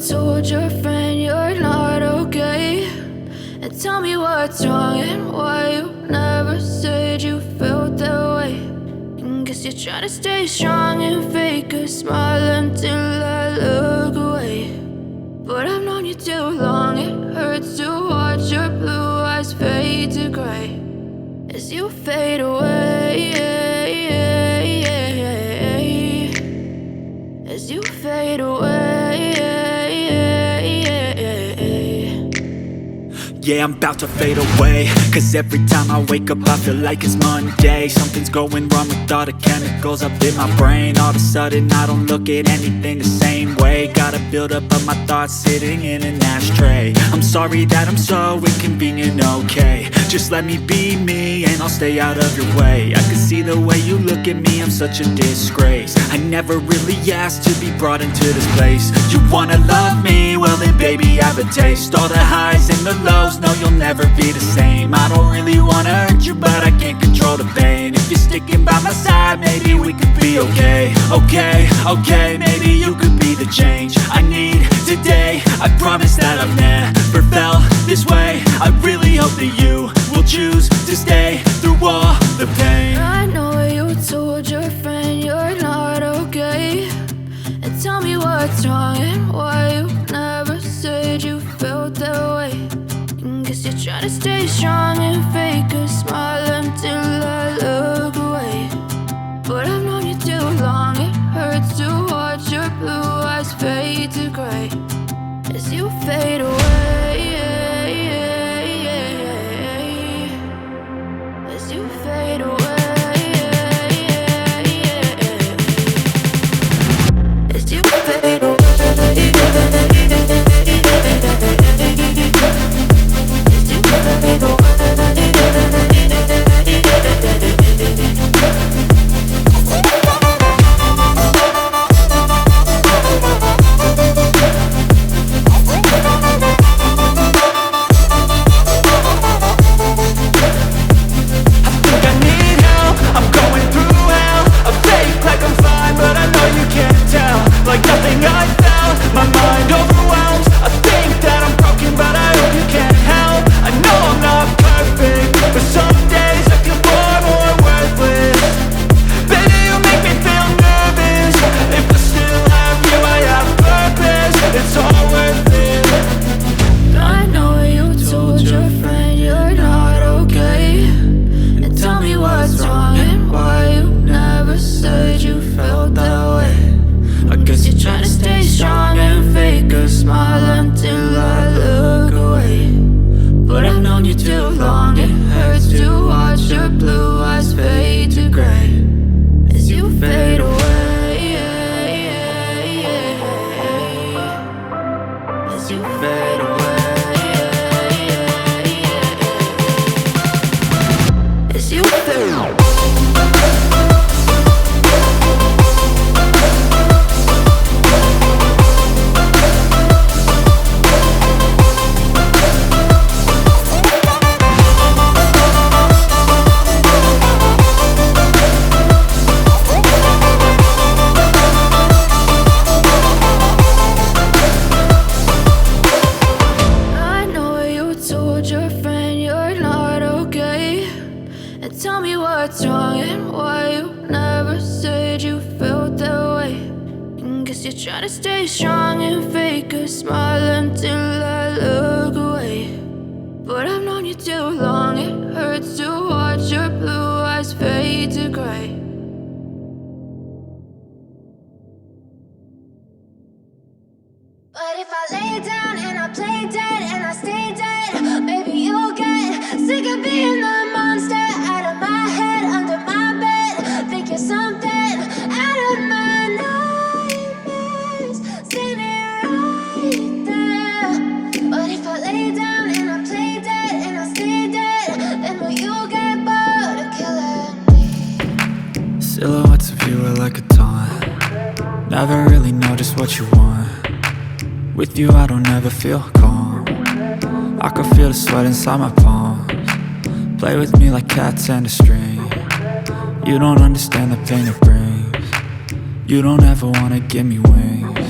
told your friend you're not okay, and tell me what's wrong and why you never said you felt that way. And guess you're trying to stay strong and fake a smile until I look away. But I've known you too long, it hurts to watch your blue eyes fade to gray as you fade away, as you fade away. Yeah, I'm about to fade away, cause every time I wake up I feel like it's Monday. Something's going wrong with all the chemicals up in my brain. All of a sudden I don't look at anything the same way. Gotta build up of my thoughts sitting in an ashtray. I'm sorry that I'm so inconvenient, okay. Just let me be me and I'll stay out of your way. I can see the way you look at me, I'm such a disgrace. I never really asked to be brought into this place. You wanna love me? Well then baby have a taste. All the highs and the lows, no you'll never be the same. I don't really wanna hurt you but I can't control the pain. If you're sticking by my side maybe we could be okay. Okay, maybe you could be the change I need today. I promise that I've never felt this way. I really hope that you will choose to stay through all the pain. I know you told your friend you're not okay, and tell me what's wrong and why you never said you felt that way. And guess you're trying to stay strong and fake a smile until I look away. But I've known you too long, it hurts to watch your blue eyes fade to gray as you fade away, as you fade away, as you fade away. Try to stay strong and fake a smile until I look away. But I've known you too long, it hurts to watch your blue eyes fade to gray. But if I lay down and I play dead and I stay dead, maybe you'll get sick of being the monster out of my head, under my bed. Think you're something out of my nightmares, standing right there. But if I lay down and I play dead and I stay dead, then will you get bored of killing me? Silhouettes of you are like a taunt. Never really know just what you want. With you I don't ever feel calm. I can feel the sweat inside my palms. Play with me like cats and a string. You don't understand the pain it brings. You don't ever wanna give me wings.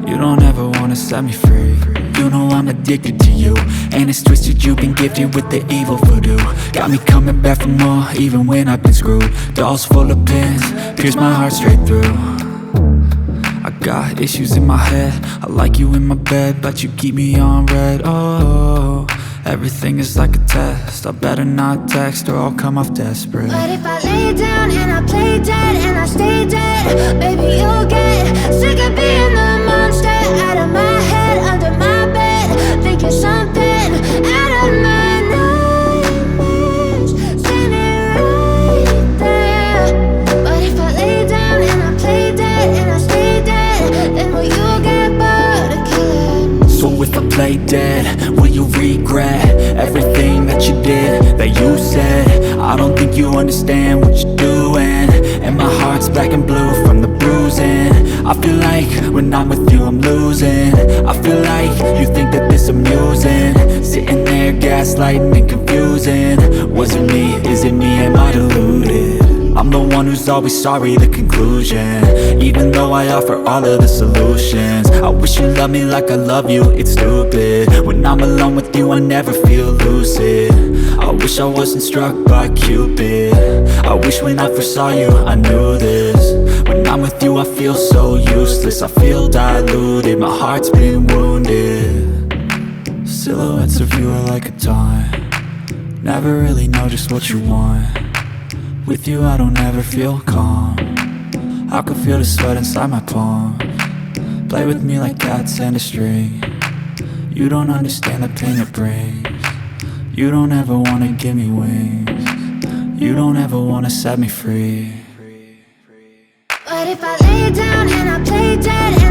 You don't ever wanna set me free. You know I'm addicted to you, and it's twisted, you've been gifted with the evil voodoo. Got me coming back for more, even when I've been screwed. Dolls full of pins, pierce my heart straight through. I got issues in my head, I like you in my bed, but you keep me on red. Oh, everything is like a test, I better not text or I'll come off desperate. But if I lay down and I play dead and I stay dead, baby you'll get sick of being the monster out of my head, under my bed. Think you're something out of my nightmares, standing right there. But if I lay down and I play dead and I stay dead, then will you get bored of killing? So if I play dead, will you regret everything that you did, that you said? I don't think you understand what you're doing, and my heart's black and blue from the bruising. I feel like when I'm with you I'm losing. I feel like you think that this amusing, sitting there gaslighting and confusing. Was it me? Is it me? Am I deluded? I'm the one who's always sorry, the conclusion, even though I offer all of the solutions. I wish you loved me like I love you, it's stupid. When I'm alone with you I never feel lucid. I wish I wasn't struck by Cupid. I wish when I first saw you I knew this. When I'm with you I feel so useless, I feel diluted, my heart's been wounded. Silhouettes of you are like a taunt, never really know just what you want. With you I don't ever feel calm, I can feel the sweat inside my palm. Play with me like cats and a string, you don't understand the pain it brings. You don't ever wanna give me wings, you don't ever wanna set me free. But if I lay down and I play dead